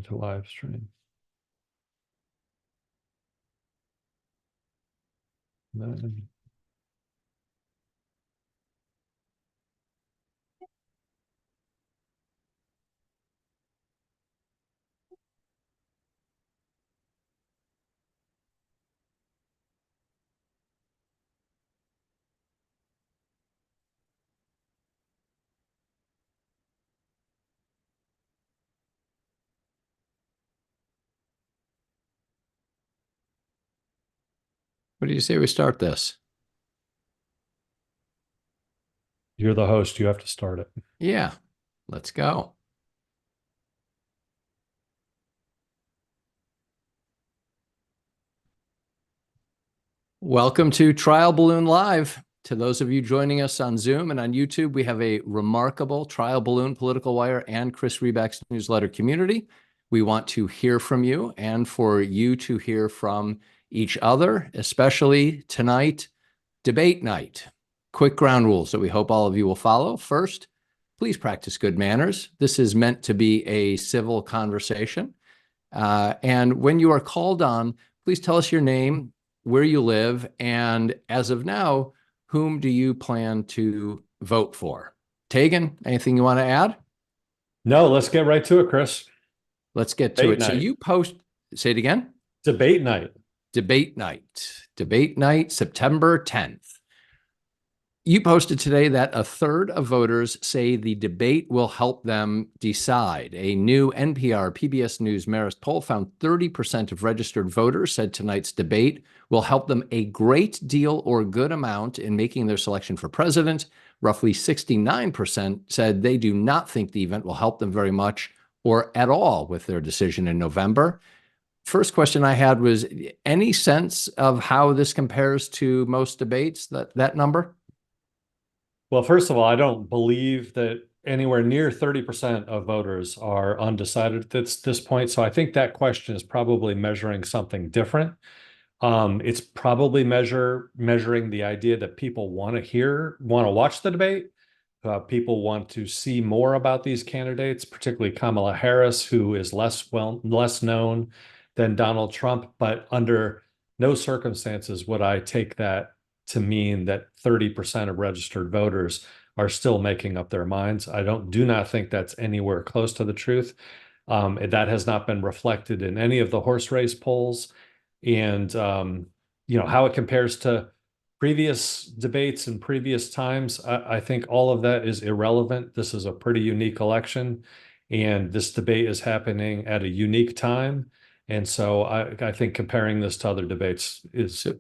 to live stream. Then, What do you say we start this? you're the host. You have to start it. Yeah, let's go. Welcome to Trial Balloon Live. To those of you joining us on Zoom and on YouTube, we have a remarkable Trial Balloon, Political Wire, and Chris Reback's newsletter community. We want to hear from you and for you to hear from each other, especially tonight, debate night. Quick ground rules that we hope all of you will follow. First, please practice good manners. This is meant to be a civil conversation. And when you are called on, please tell us your name, where you live, and as of now, whom do you plan to vote for? Tegan, anything you want to add? No, let's get right to it, Chris. Let's get to it. So you post, say it again. Debate night. Debate night, September 10th. You posted today that a third of voters say the debate will help them decide. A new NPR PBS News Marist poll found 30% of registered voters said tonight's debate will help them a great deal or good amount in making their selection for president. Roughly 69% said they do not think the event will help them very much or at all with their decision in November. First question I had was, any sense of how this compares to most debates, that number? Well, first of all, I don't believe that anywhere near 30% of voters are undecided at this point. So I think that question is probably measuring something different. It's probably measuring the idea that people want to watch the debate. People want to see more about these candidates, particularly Kamala Harris, who is less known than Donald Trump. But under no circumstances would I take that to mean that 30% of registered voters are still making up their minds. I do not think that's anywhere close to the truth. That has not been reflected in any of the horse race polls. And how it compares to previous debates in previous times, I think all of that is irrelevant. This is a pretty unique election, and this debate is happening at a unique time. And so I think comparing this to other debates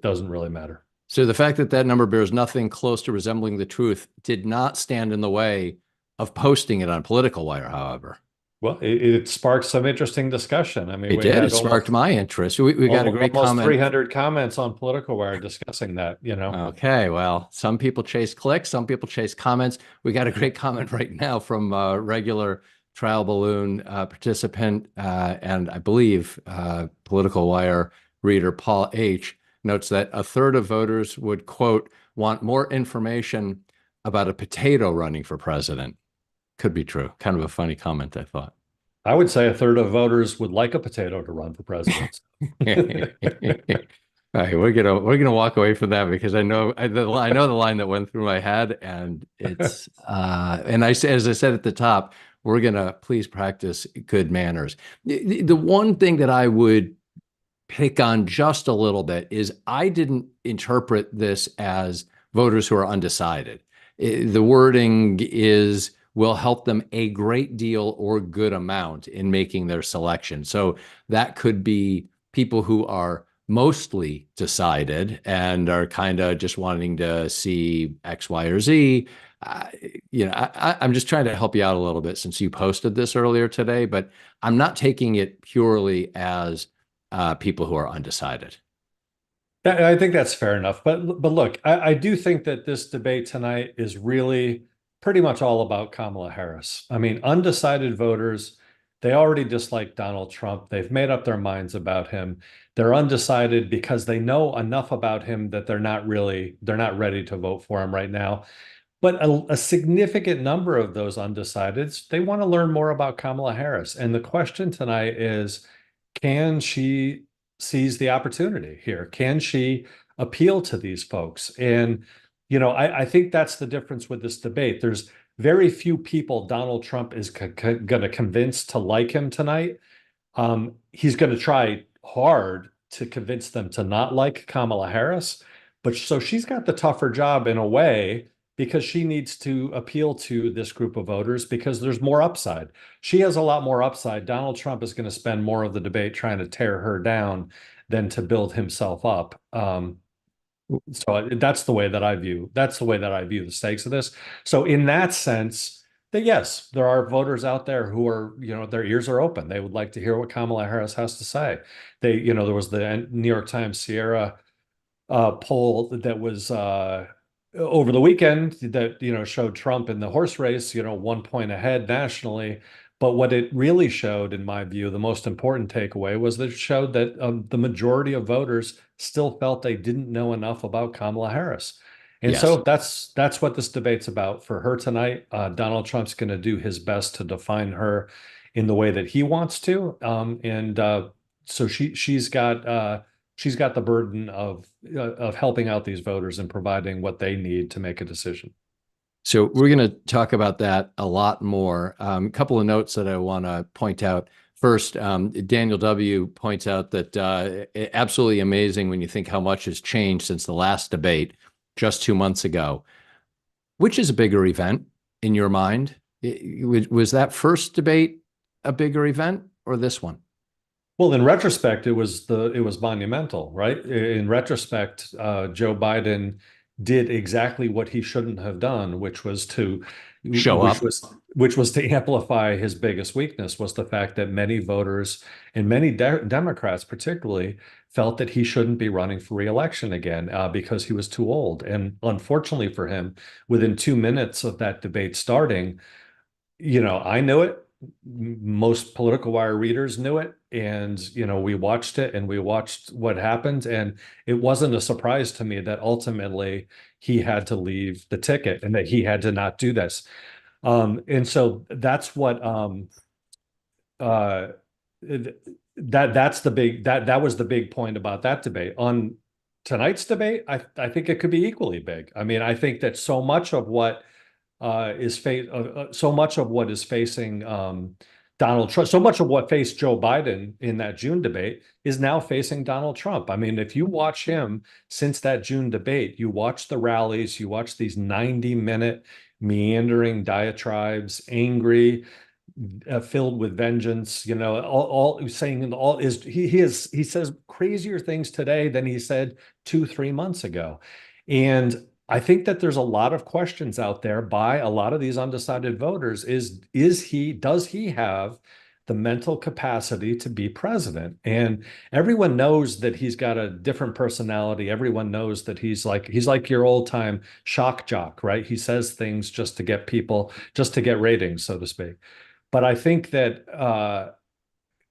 doesn't really matter. So the fact that number bears nothing close to resembling the truth did not stand in the way of posting it on Political Wire, however. Well, it sparked some interesting discussion. I mean, it did. It sparked my interest. We got a great almost comment. 300 comments on Political Wire discussing that, Okay, well, some people chase clicks, some people chase comments. We got a great comment right now from a regular Trial Balloon participant, and I believe Political Wire reader Paul H. notes that a third of voters would, quote, want more information about a potato running for president. Could be true. Kind of a funny comment, I thought. I would say a third of voters would like a potato to run for president. All right, we're gonna walk away from that because I know the line that went through my head, and it's and as I said at the top, we're gonna please practice good manners. The one thing that I would pick on just a little bit is I didn't interpret this as voters who are undecided. The wording is will help them a great deal or good amount in making their selection. So that could be people who are mostly decided and are kind of just wanting to see X, Y, or Z. I'm just trying to help you out a little bit since you posted this earlier today, but I'm not taking it purely as people who are undecided. I think that's fair enough. But look, I do think that this debate tonight is really pretty much all about Kamala Harris. I mean, undecided voters, they already dislike Donald Trump. They've made up their minds about him. They're undecided because they know enough about him that they're not ready to vote for him right now. But a significant number of those undecideds, they want to learn more about Kamala Harris. And the question tonight is, can she seize the opportunity here? Can she appeal to these folks? And, I think that's the difference with this debate. There's very few people Donald Trump is going to convince to like him tonight. He's going to try hard to convince them to not like Kamala Harris. But so she's got the tougher job in a way because she needs to appeal to this group of voters because there's more upside. She has a lot more upside. Donald Trump is going to spend more of the debate trying to tear her down than to build himself up. So that's the way that I view the stakes of this. So in that sense, that yes, there are voters out there who are, their ears are open. They would like to hear what Kamala Harris has to say. There was the New York Times Sierra poll that was over the weekend that showed Trump in the horse race, 1 point ahead nationally. But what it really showed, in my view, the most important takeaway was that it showed that the majority of voters still felt they didn't know enough about Kamala Harris. And Yes. so that's what this debate's about for her tonight. Donald Trump's going to do his best to define her in the way that he wants to, and so she's got the burden of helping out these voters and providing what they need to make a decision. So we're going to talk about that a lot more. A couple of notes that I want to point out. First, Daniel W. points out that absolutely amazing when you think how much has changed since the last debate just 2 months ago. Which is a bigger event in your mind? Was that first debate a bigger event or this one? Well, in retrospect, it was monumental, right? In retrospect, Joe Biden did exactly what he shouldn't have done, which was to Show which up. was which was to amplify his biggest weakness was the fact that many voters and many Democrats particularly felt that he shouldn't be running for reelection again because he was too old. And unfortunately for him, within 2 minutes of that debate starting, I knew it. Most Political Wire readers knew it. And, we watched it and we watched what happened. And it wasn't a surprise to me that ultimately he had to leave the ticket and that he had to not do this. And so that's what uh, that's the big that was the big point about that debate. On tonight's debate, I think it could be equally big. I mean, I think that so much of what is facing Donald Trump, so much of what faced Joe Biden in that June debate is now facing Donald Trump. I mean, if you watch him since that June debate, you watch the rallies, you watch these 90-minute meandering diatribes, angry, filled with vengeance, all saying all is he says crazier things today than he said 2, 3 months ago. And I think that there's a lot of questions out there by a lot of these undecided voters does he have the mental capacity to be president? And everyone knows that he's got a different personality. Everyone knows that he's like your old time shock jock, right? He says things just to get ratings, so to speak. But I think that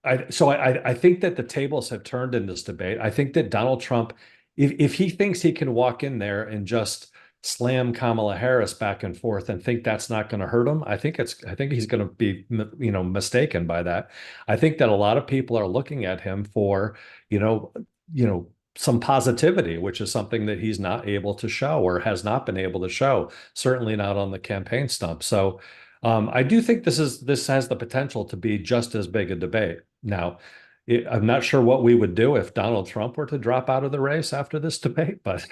I think that the tables have turned in this debate. I think that Donald Trump, if he thinks he can walk in there and just slam Kamala Harris back and forth and think that's not going to hurt him, I think he's going to be mistaken by that. I think that a lot of people are looking at him for you know you know some positivity, which is something that he's not able to show or has not been able to show, certainly not on the campaign stump. So I do think this has the potential to be just as big a debate. Now, I'm not sure what we would do if Donald Trump were to drop out of the race after this debate, but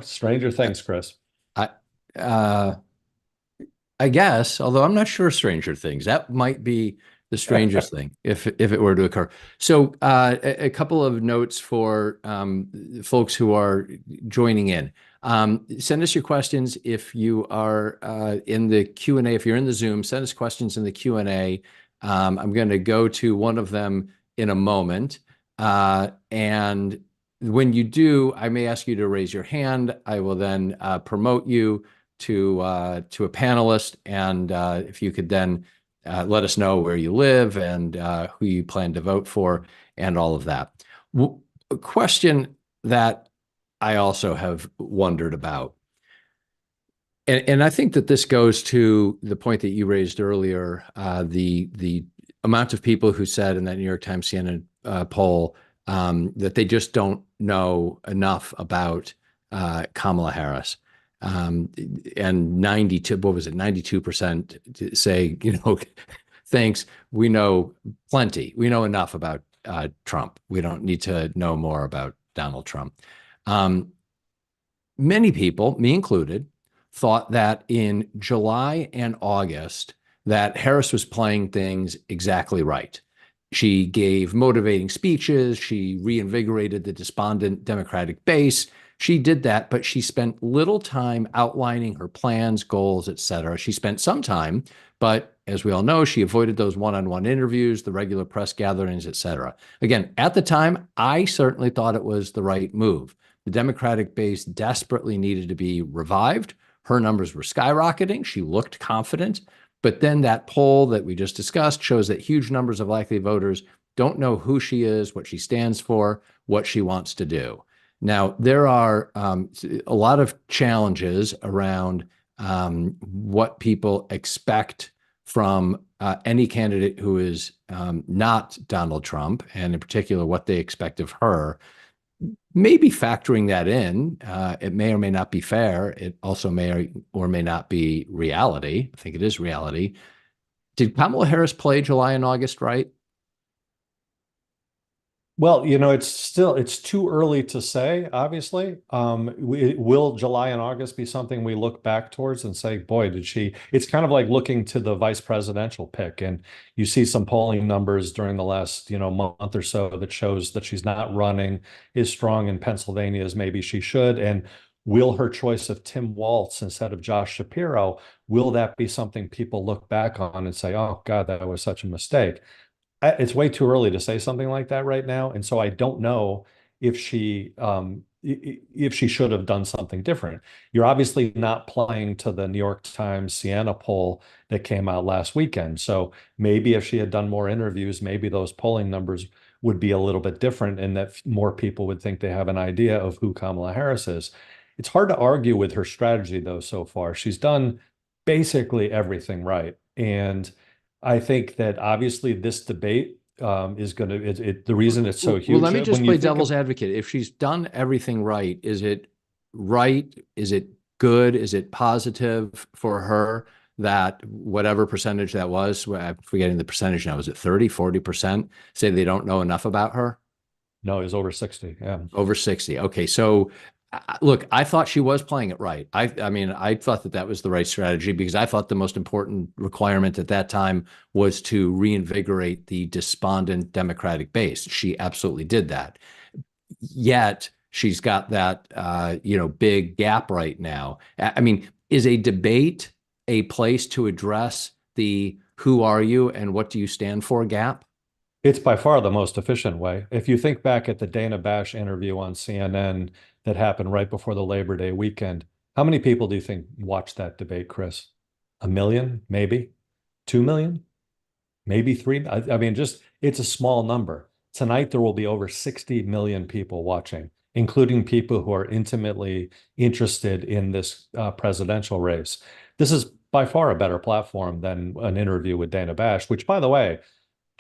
stranger things, Chris. I, uh, I guess, although I'm not sure Stranger Things. That might be the strangest thing if it were to occur. So a couple of notes for folks who are joining in. Send us your questions if you are in the Q&A. If you're in the Zoom, send us questions in the Q&A. I'm going to go to one of them in a moment. And when you do, I may ask you to raise your hand. I will then promote you to a panelist, and if you could then let us know where you live and who you plan to vote for and all of that. A question that I also have wondered about. And I think that this goes to the point that you raised earlier, the amount of people who said in that New York Times CNN poll that they just don't know enough about Kamala Harris. And 92, what was it, 92% say, thanks, we know plenty. We know enough about Trump. We don't need to know more about Donald Trump. Um, Many people, me included, thought that in July and August that Harris was playing things exactly right. She gave motivating speeches. She reinvigorated the despondent Democratic base. She did that, but she spent little time outlining her plans, goals, et cetera. She spent some time, but as we all know, she avoided those one-on-one interviews, the regular press gatherings, et cetera. Again, at the time, I certainly thought it was the right move. The Democratic base desperately needed to be revived. Her numbers were skyrocketing. She looked confident. But then that poll that we just discussed shows that huge numbers of likely voters don't know who she is, what she stands for, what she wants to do. Now, there are a lot of challenges around what people expect from any candidate who is not Donald Trump, and in particular, what they expect of her. Maybe factoring that in, it may or may not be fair. It also may or may not be reality. I think it is reality. Did Kamala Harris play July and August right? Well, it's too early to say, obviously. Will July and August be something we look back towards and say, boy, did she? It's kind of like looking to the vice presidential pick, and you see some polling numbers during the last, month or so that shows that she's not running as strong in Pennsylvania as maybe she should. And will her choice of Tim Walz instead of Josh Shapiro, will that be something people look back on and say, oh God, that was such a mistake? It's way too early to say something like that right now, and so I don't know if she should have done something different. You're obviously not playing to the New York Times Siena poll that came out last weekend. So maybe if she had done more interviews, maybe those polling numbers would be a little bit different, and that more people would think they have an idea of who Kamala Harris is. It's hard to argue with her strategy, though, so far. She's done basically everything right. And I think that obviously this debate is going to the reason it's so Well, let huge me when just you play think devil's of advocate. If she's done everything right, is it right? Is it good? Is it positive for her that whatever percentage that was, I'm forgetting the percentage now, is it 30, 40%, say they don't know enough about her? no, it's over 60. Yeah. Over 60. Okay. So look, I thought she was playing it right. I mean, I thought that that was the right strategy because I thought the most important requirement at that time was to reinvigorate the despondent Democratic base. She absolutely did that. Yet she's got that, big gap right now. I mean, is a debate a place to address the who are you and what do you stand for gap? It's by far the most efficient way. If you think back at the Dana Bash interview on CNN that happened right before the Labor Day weekend, how many people do you think watched that debate, Chris? A million, maybe 2 million, maybe three. I mean, just it's a small number. Tonight, there will be over 60 million people watching, including people who are intimately interested in this presidential race. This is by far a better platform than an interview with Dana Bash, which, by the way,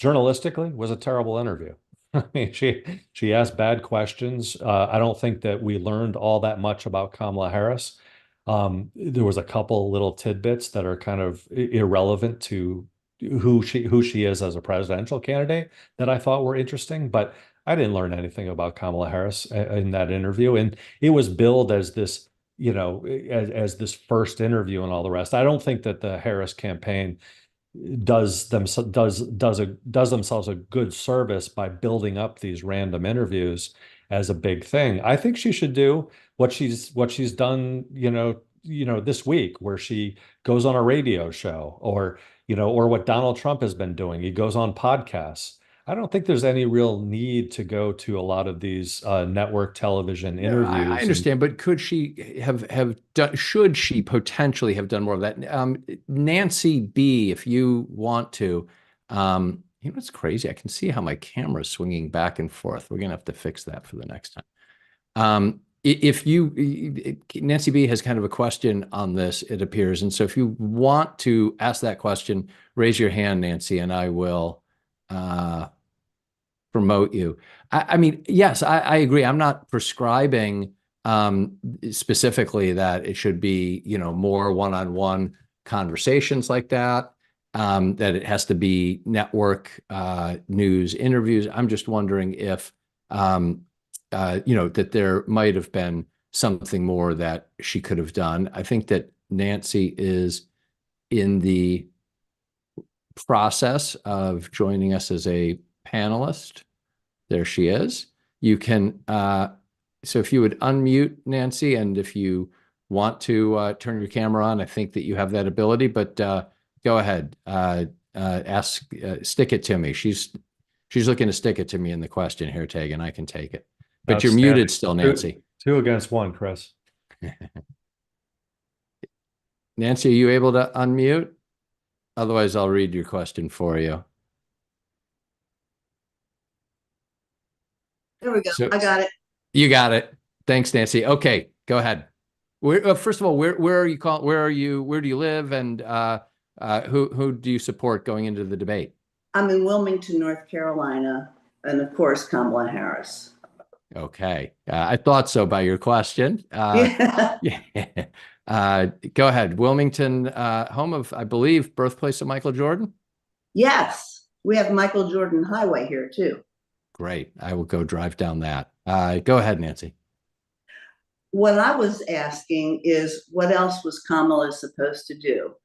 journalistically was a terrible interview. I mean, she asked bad questions. I don't think that we learned all that much about Kamala Harris. There was a couple little tidbits that are kind of irrelevant to who she is as a presidential candidate that I thought were interesting, but I didn't learn anything about Kamala Harris in that interview. And it was billed as this, as this first interview and all the rest. I don't think that the Harris campaign does themselves a good service by building up these random interviews as a big thing. I think she should do what she's done, this week, where she goes on a radio show, or what Donald Trump has been doing. He goes on podcasts. I don't think there's any real need to go to a lot of these network television No, I interviews. And understand, but could she have done, should she potentially have done more of that? Nancy B, if you want to, it's crazy. I can see how my camera is swinging back and forth. We're gonna have to fix that for the next time. If you, Nancy B has kind of a question on this, it appears. And so if you want to ask that question, raise your hand, Nancy, and I will uh, promote you. I mean, yes, I agree. I'm not prescribing specifically that it should be, more one-on-one conversations like that, that it has to be network news interviews. I'm just wondering if, that there might have been something more that she could have done. I think that Nancy is in the process of joining us as a panelist. There she is. You can, so if you would unmute Nancy, and if you want to turn your camera on, I think that you have that ability, but go ahead. Stick it to me. She's looking to stick it to me in the question here, Tegan. I can take it. But you're Outstanding. muted still, Nancy. Two against one, Chris. Nancy, are you able to unmute? Otherwise, I'll read your question for you. There we go. So, I got it. You got it. Thanks, Nancy. Okay, go ahead. First of all, where are you call? Where are you? Where do you live? And who do you support going into the debate? I'm in Wilmington, North Carolina, and of course, Kamala Harris. Okay, I thought so by your question. Yeah. Go ahead. Wilmington, home of, I believe, birthplace of Michael Jordan. Yes, we have Michael Jordan Highway here too. Great. I will go drive down that. Go ahead, Nancy. What I was asking is, what else was Kamala supposed to do?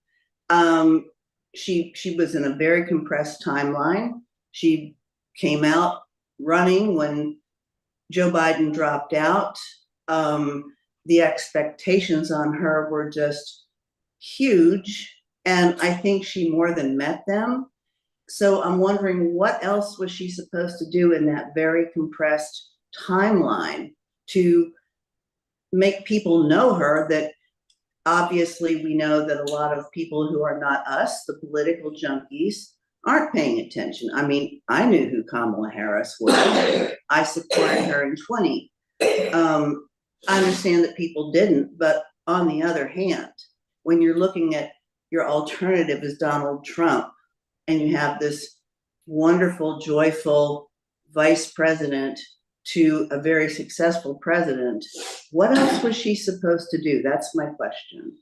She was in a very compressed timeline. She came out running when Joe Biden dropped out. The expectations on her were just huge, and I think she more than met them. So I'm wondering, what else was she supposed to do in that very compressed timeline to make people know her? That obviously we know that a lot of people who are not us, the political junkies, aren't paying attention. I mean, I knew who Kamala Harris was. I supported her in 20. I understand that people didn't, but on the other hand, when you're looking at your alternative is Donald Trump, and you have this wonderful, joyful vice president to a very successful president, what else was she supposed to do? That's my question.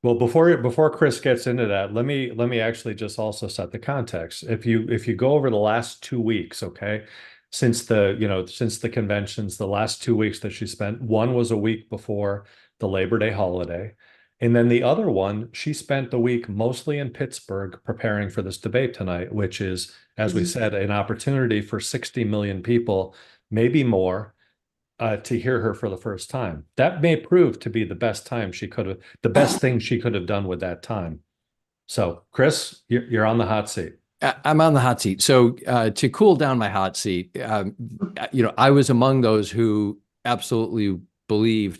Well, before Chris gets into that, let me actually just also set the context. If you go over the last 2 weeks, okay, since the conventions, the last 2 weeks that she spent, one was a week before the Labor Day holiday. And then the other one, she spent the week mostly in Pittsburgh preparing for this debate tonight, which is, as we said, an opportunity for 60 million people, maybe more, to hear her for the first time. That may prove to be the best thing she could have done with that time. So, Chris, you're on the hot seat. I'm on the hot seat. So to cool down my hot seat, I was among those who absolutely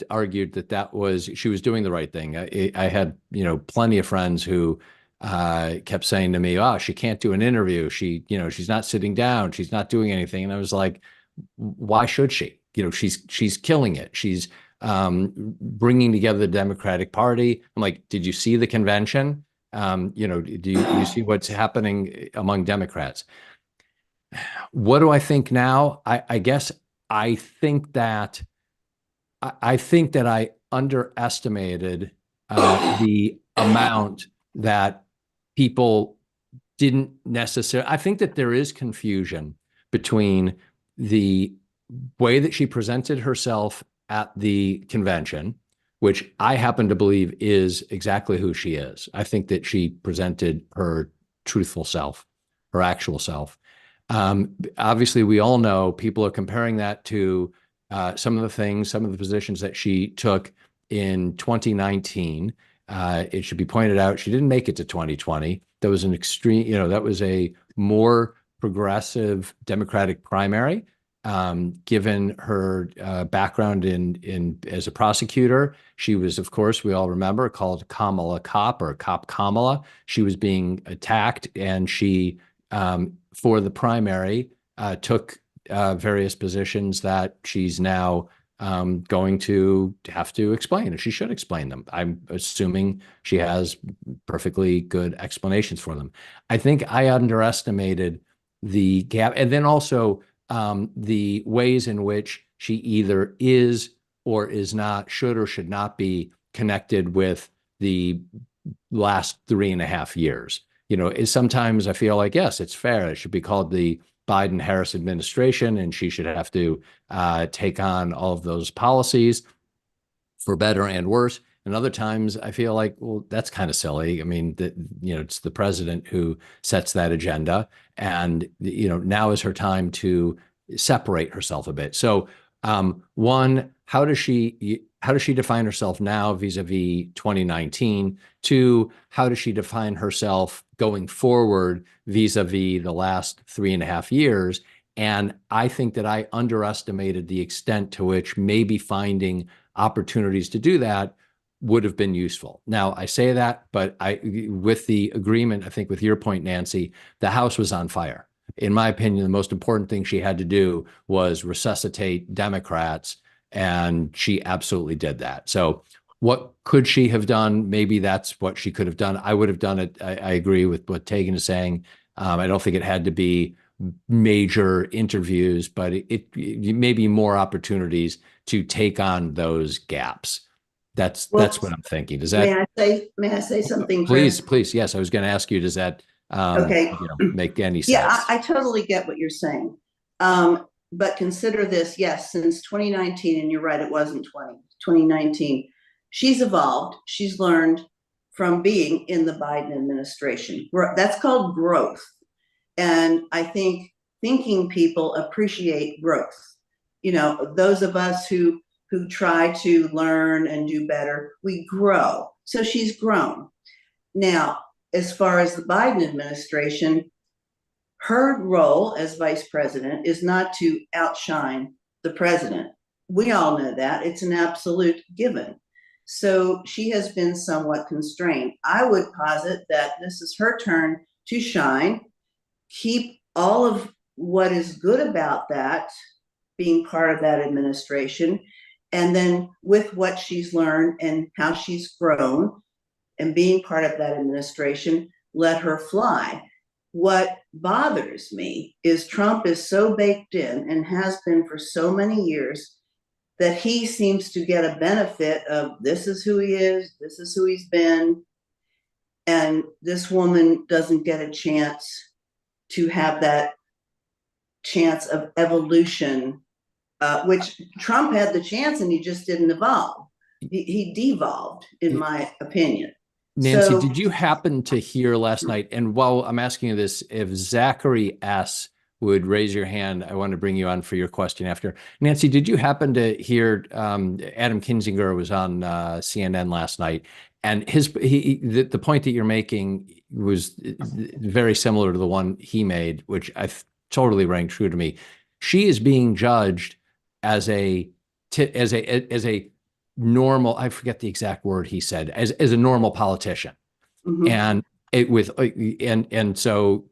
argued that she was doing the right thing. I had, plenty of friends who kept saying to me, "Oh, she can't do an interview. She's not sitting down. She's not doing anything." And I was like, "Why should she? She's killing it. She's bringing together the Democratic Party." I'm like, "Did you see the convention? Do you see what's happening among Democrats?" What do I think now? I guess I think that I underestimated the amount that people didn't necessarily. I think that there is confusion between the way that she presented herself at the convention, which I happen to believe is exactly who she is. I think that she presented her truthful self, her actual self. Obviously, we all know people are comparing that to some of the positions that she took in 2019. It should be pointed out, she didn't make it to 2020. That was an extreme, that was a more progressive Democratic primary. Given her background in as a prosecutor, she was, of course, we all remember, called Kamala Cop or Cop Kamala. She was being attacked, and she, for the primary, took various positions that she's now going to have to explain, and she should explain them. I'm assuming she has perfectly good explanations for them. I think I underestimated the gap, and then also the ways in which she either is or is not, should or should not be connected with the last 3.5 years. Sometimes I feel like, yes, it's fair. It should be called the Biden-Harris administration, and she should have to take on all of those policies for better and worse. And other times I feel like, well, that's kind of silly. I mean, it's the president who sets that agenda, and now is her time to separate herself a bit. So, one, how does she define herself now vis-a-vis 2019? Two, how does she define herself going forward vis-a-vis the last 3.5 years? And I think that I underestimated the extent to which maybe finding opportunities to do that would have been useful. Now, I say that, but with the agreement, I think with your point, Nancy, the House was on fire. In my opinion, the most important thing she had to do was resuscitate Democrats, and she absolutely did that. So what could she have done? Maybe that's what she could have done. I would have done it. I agree with what Tegan is saying. I don't think it had to be major interviews, but it may be more opportunities to take on those gaps. That's what I'm thinking. Does that? May I say something, Please, Chris? please. Yes, I was going to ask you, does that Okay. make any sense? Yeah, I totally get what you're saying. But consider this, yes, since 2019, and you're right, it wasn't 2019, she's evolved, she's learned from being in the Biden administration. That's called growth. And I think thinking people appreciate growth. Those of us who try to learn and do better, we grow. So she's grown. Now, as far as the Biden administration, her role as vice president is not to outshine the president. We all know that. It's an absolute given. So she has been somewhat constrained. I would posit that this is her turn to shine, keep all of what is good about that being part of that administration, and then with what she's learned and how she's grown and being part of that administration, let her fly. What bothers me is Trump is so baked in and has been for so many years that he seems to get a benefit of this is who he is, this is who he's been, and this woman doesn't get a chance to have that chance of evolution, which Trump had the chance and he just didn't evolve. He devolved, in my opinion. Nancy, did you happen to hear last night? And while I'm asking you this, if Zachary S. would raise your hand, I want to bring you on for your question after. Nancy, did you happen to hear Adam Kinzinger was on CNN last night? And the point that you're making was very similar to the one he made, which I totally rang true to me. She is being judged as a normal, I forget the exact word he said, as a normal politician. Mhm. And so,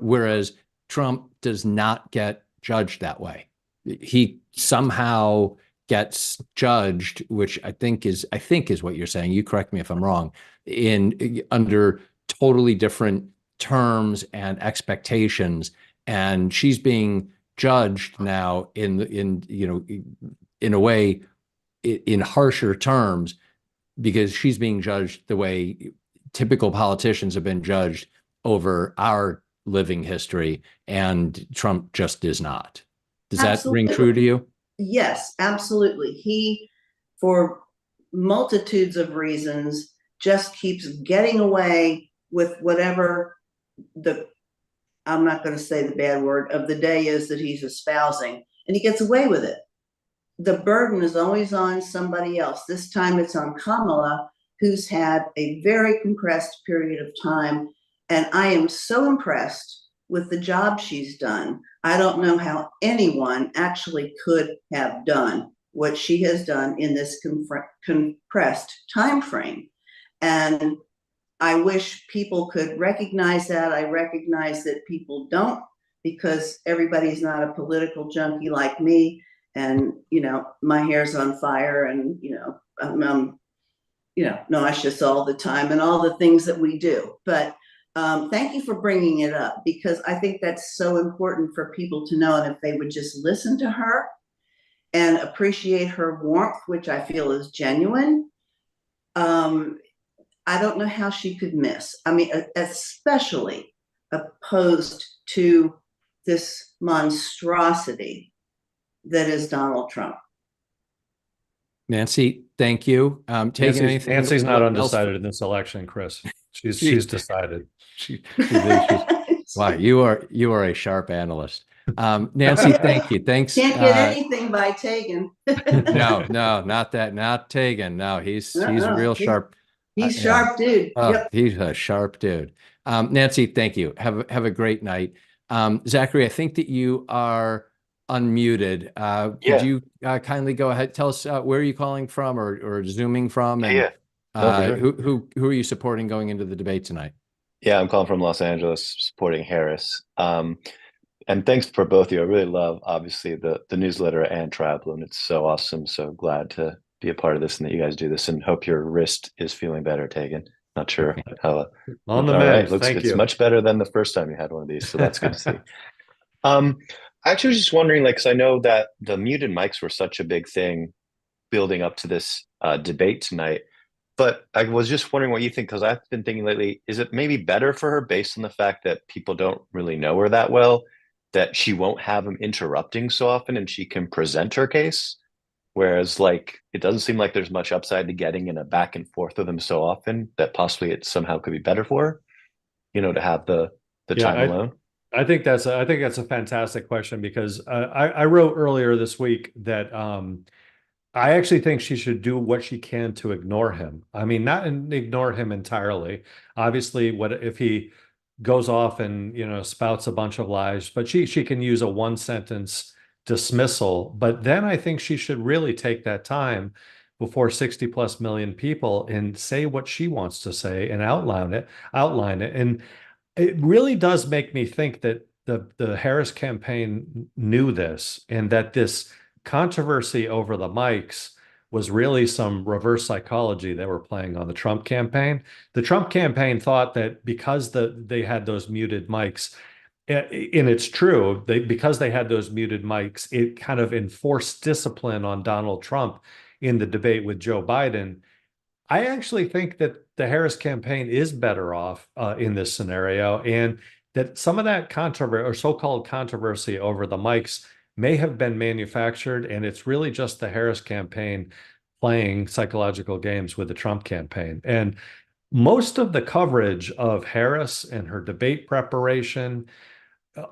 whereas Trump does not get judged that way. He somehow gets judged, which I think is what you're saying. You correct me if I'm wrong, under totally different terms and expectations. And she's being judged now in a way, in harsher terms, because she's being judged the way typical politicians have been judged over our living history, and Trump just is not. Does that ring true to you? Yes, absolutely. He, for multitudes of reasons, just keeps getting away with whatever I'm not going to say the bad word, of the day is that he's espousing, and he gets away with it. The burden is always on somebody else. This time it's on Kamala, who's had a very compressed period of time. And I am so impressed with the job she's done. I don't know how anyone actually could have done what she has done in this compressed time frame. And I wish people could recognize that. I recognize that people don't, because everybody's not a political junkie like me. And, my hair's on fire and, I'm nauseous all the time and all the things that we do. But thank you for bringing it up, because I think that's so important for people to know. And if they would just listen to her and appreciate her warmth, which I feel is genuine, I don't know how she could miss. I mean, especially opposed to this monstrosity that is Donald Trump. Nancy, thank you. Taking anything Nancy's not else undecided in this election, Chris. She's decided. Wow, you are a sharp analyst. Nancy, thank you. Thanks. Can't get anything by Tegan. No, not Tegan. No, he's a real sharp. He's sharp, dude. Yep. He's a sharp dude. Nancy, thank you. Have a great night. Zachary, I think that you are unmuted. Could you kindly go ahead? Tell us where are you calling from or zooming from, and who are you supporting going into the debate tonight? Yeah, I'm calling from Los Angeles, supporting Harris. And thanks for both of you. I really love, obviously, the newsletter and Travelin. It's so awesome. So glad to be a part of this and that you guys do this, and hope your wrist is feeling better, Tegan. Not sure how. On the mend. It's much better than the first time you had one of these. So that's good to see. I actually was just wondering, because I know that the muted mics were such a big thing building up to this debate tonight. But I was just wondering what you think, because I've been thinking lately, is it maybe better for her based on the fact that people don't really know her that well, that she won't have them interrupting so often and she can present her case? Whereas it doesn't seem like there's much upside to getting in a back and forth with them so often, that possibly it somehow could be better for her, to have the time alone. I think that's a fantastic question, because I wrote earlier this week that I actually think she should do what she can to ignore him. I mean, not ignore him entirely. Obviously, what if he goes off and spouts a bunch of lies, but she can use a one sentence dismissal. But then I think she should really take that time before 60 plus million people and say what she wants to say and outline it. And it really does make me think that the Harris campaign knew this, and that this controversy over the mics was really some reverse psychology they were playing on the Trump campaign. The Trump campaign thought that because they had those muted mics, and it's true, because they had those muted mics, it kind of enforced discipline on Donald Trump in the debate with Joe Biden. I actually think that the Harris campaign is better off in this scenario, and that some of that controversy or so-called controversy over the mics may have been manufactured, and it's really just the Harris campaign playing psychological games with the Trump campaign. And most of the coverage of Harris and her debate preparation,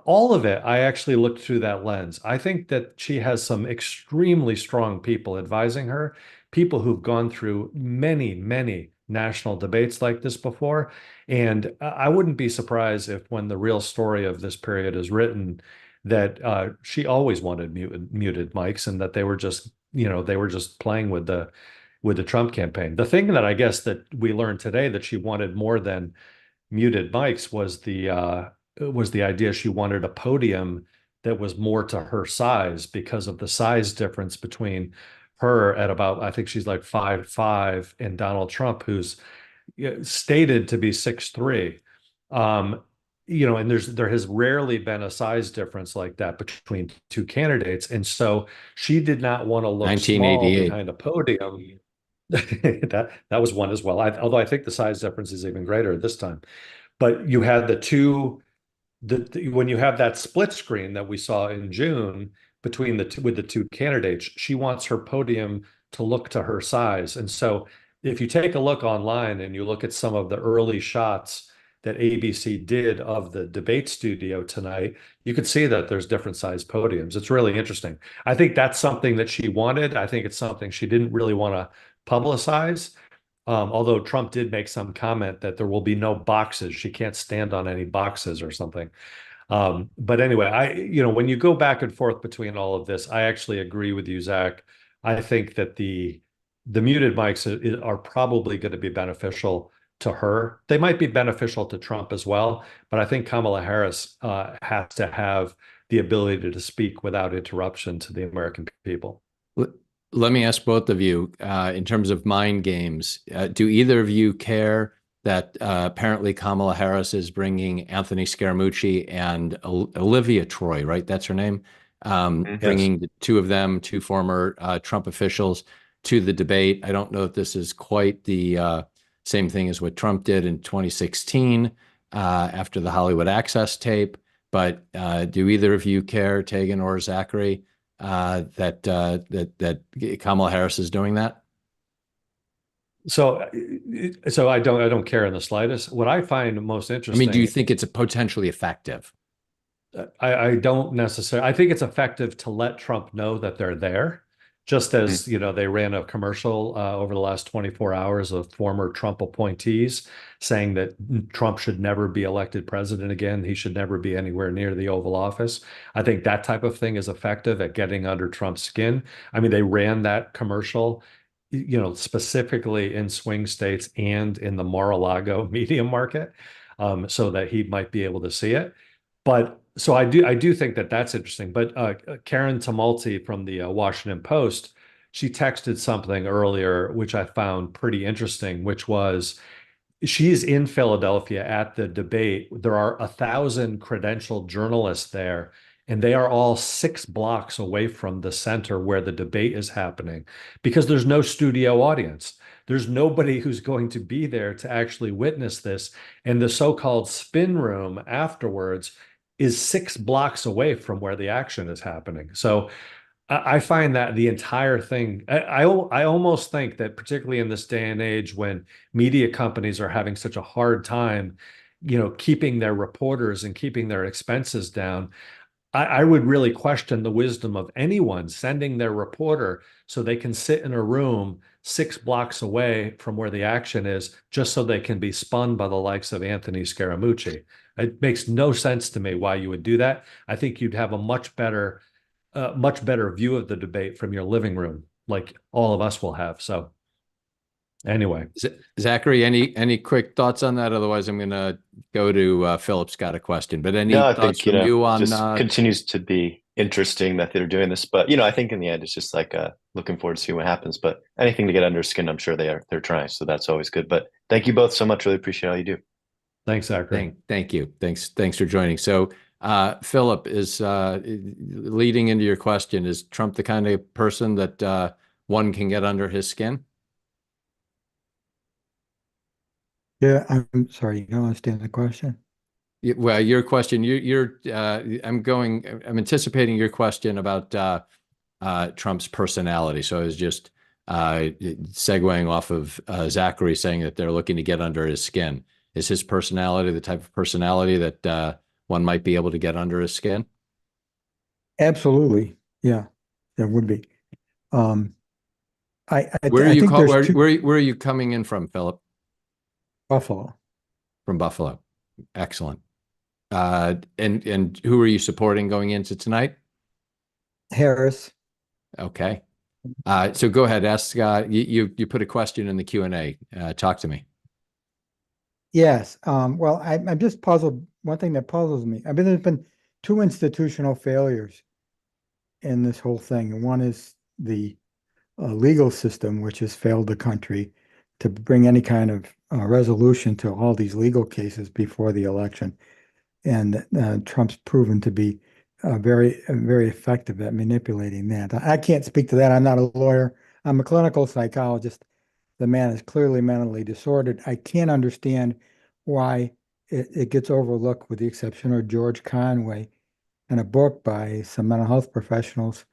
all of it, I actually looked through that lens. I think that she has some extremely strong people advising her, people who've gone through many, many national debates like this before. And I wouldn't be surprised if, when the real story of this period is written, that she always wanted muted mics, and that they were just playing with the Trump campaign. The thing that I guess that we learned today that she wanted more than muted mics was the idea she wanted a podium that was more to her size, because of the size difference between her at about, I think she's like 5'5", and Donald Trump, who's stated to be 6'3". And there has rarely been a size difference like that between two candidates. And so she did not want to look small behind a podium. That was one as well. Although I think the size difference is even greater this time. But you had when you have that split screen that we saw in June between with the two candidates, she wants her podium to look to her size. And so if you take a look online and you look at some of the early shots that ABC did of the debate studio tonight, you could see that there's different size podiums. It's really interesting. I think that's something that she wanted. I think it's something she didn't really want to publicize. Although Trump did make some comment that there will be no boxes. She can't stand on any boxes or something. But anyway, when you go back and forth between all of this, I actually agree with you, Zach. I think that the muted mics are probably going to be beneficial to her. They might be beneficial to Trump as well, but I think Kamala Harris has to have the ability to speak without interruption to the American people. Let me ask both of you, in terms of mind games, do either of you care that apparently Kamala Harris is bringing Anthony Scaramucci and Olivia Troy, right? That's her name. Bringing the two of them, two former Trump officials, to the debate. I don't know if this is quite the same thing as what Trump did in 2016 after the Hollywood Access tape, but do either of you care, Tegan or Zachary, that Kamala Harris is doing that? So I don't care in the slightest. What I find most I interesting. mean, do you think it's potentially effective? I don't necessarily. I think it's effective to let Trump know that they're there, just as they ran a commercial over the last 24 hours of former Trump appointees saying that Trump should never be elected president again. He should never be anywhere near the Oval Office. I think that type of thing is effective at getting under Trump's skin. I mean, they ran that commercial, specifically in swing states and in the Mar-a-Lago media market, so that he might be able to see it. But so I do think that that's interesting. But Karen Tumulty from the Washington Post, she texted something earlier, which I found pretty interesting, which was she's in Philadelphia at the debate. There are 1,000 credentialed journalists there, and they are all 6 blocks away from the center where the debate is happening because there's no studio audience. There's nobody who's going to be there to actually witness this. And the so-called spin room afterwards is 6 blocks away from where the action is happening. So I find that the entire thing, I almost think that particularly in this day and age when media companies are having such a hard time, keeping their reporters and keeping their expenses down, I would really question the wisdom of anyone sending their reporter so they can sit in a room 6 blocks away from where the action is, just so they can be spun by the likes of Anthony Scaramucci. It makes no sense to me why you would do that. I think you'd have a much better view of the debate from your living room, like all of us will have. So anyway. Zachary, any quick thoughts on that? Otherwise, I'm going to go to Philip's got a question. But any I thoughts think, from you on? Just continues to be interesting that they're doing this, but I think in the end it's just like looking forward to see what happens. But anything to get under skin, I'm sure they're trying, so that's always good. But thank you both so much. Really appreciate all you do. Thanks, Zachary. Thank you. Thanks for joining. So Philip is leading into your question. Is Trump the kind of person that one can get under his skin? Yeah, I'm sorry, you don't understand the question. Well, your question, I'm anticipating your question about Trump's personality. So I was just segueing off of Zachary saying that they're looking to get under his skin. Is his personality the type of personality that one might be able to get under his skin? Absolutely. Yeah, there would be. Where are you coming in from, Philip? Buffalo. From Buffalo. Excellent. And who are you supporting going into tonight? Harris. Okay. So go ahead. Ask. You put a question in the Q&A. Talk to me. Yes. Well, I'm just puzzled. One thing that puzzles me, there's been 2 institutional failures in this whole thing. And one is the legal system, which has failed the country to bring any kind of resolution to all these legal cases before the election. And Trump's proven to be very, very effective at manipulating that. I can't speak to that. I'm not a lawyer. I'm a clinical psychologist. The man is clearly mentally disordered. I can't understand why it gets overlooked, with the exception of George Conway and a book by some mental health professionals,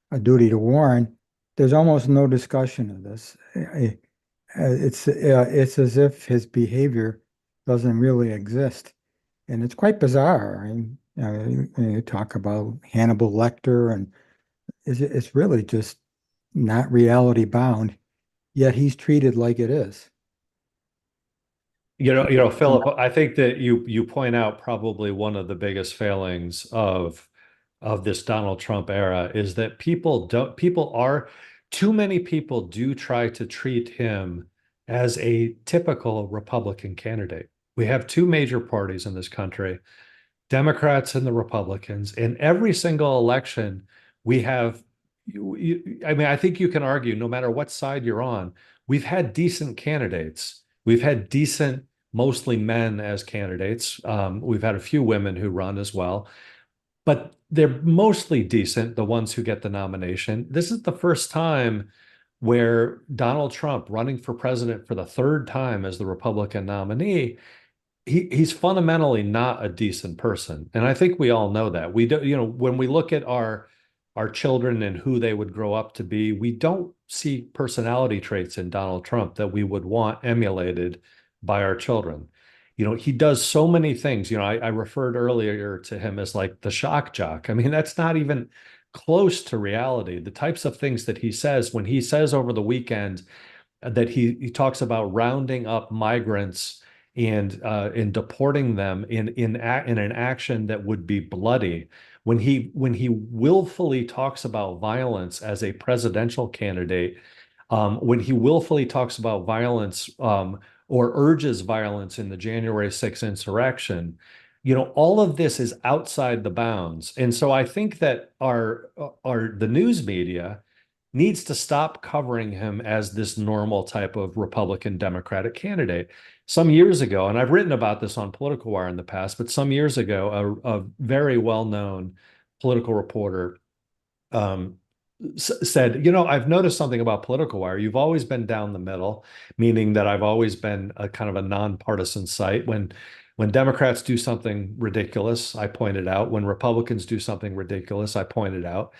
A Duty to Warn. There's almost no discussion of this. It's as if his behavior doesn't really exist, and it's quite bizarre. You talk about Hannibal Lecter, and it's really just not reality bound. Yet he's treated like it is. Philip, I think that you point out probably one of the biggest failings of this Donald Trump era is that too many people do try to treat him as a typical Republican candidate. We have 2 major parties in this country. Democrats and the Republicans. In every single election, we have, I mean, I think you can argue no matter what side you're on, we've had decent candidates. We've had decent, mostly men as candidates. We've had a few women who run as well, but they're mostly decent, the ones who get the nomination. This is the first time where Donald Trump, running for president for the third time as the Republican nominee, he's fundamentally not a decent person. And I think we all know that. We do, when we look at our children and who they would grow up to be, we don't see personality traits in Donald Trump that we would want emulated by our children. He does so many things. I referred earlier to him as like the shock jock. I mean, that's not even close to reality. The types of things that he says, when he says over the weekend that he talks about rounding up migrants and deporting them in an action that would be bloody. When he willfully talks about violence as a presidential candidate, when he willfully talks about violence or urges violence in the January 6th insurrection, all of this is outside the bounds. And so I think that the news media needs to stop covering him as this normal type of Republican Democratic candidate. Some years ago, and I've written about this on Political Wire in the past, but some years ago, a very well-known political reporter said, I've noticed something about Political Wire. You've always been down the middle, meaning that I've always been a kind of a nonpartisan site. When Democrats do something ridiculous, I point it out. When Republicans do something ridiculous, I point it out.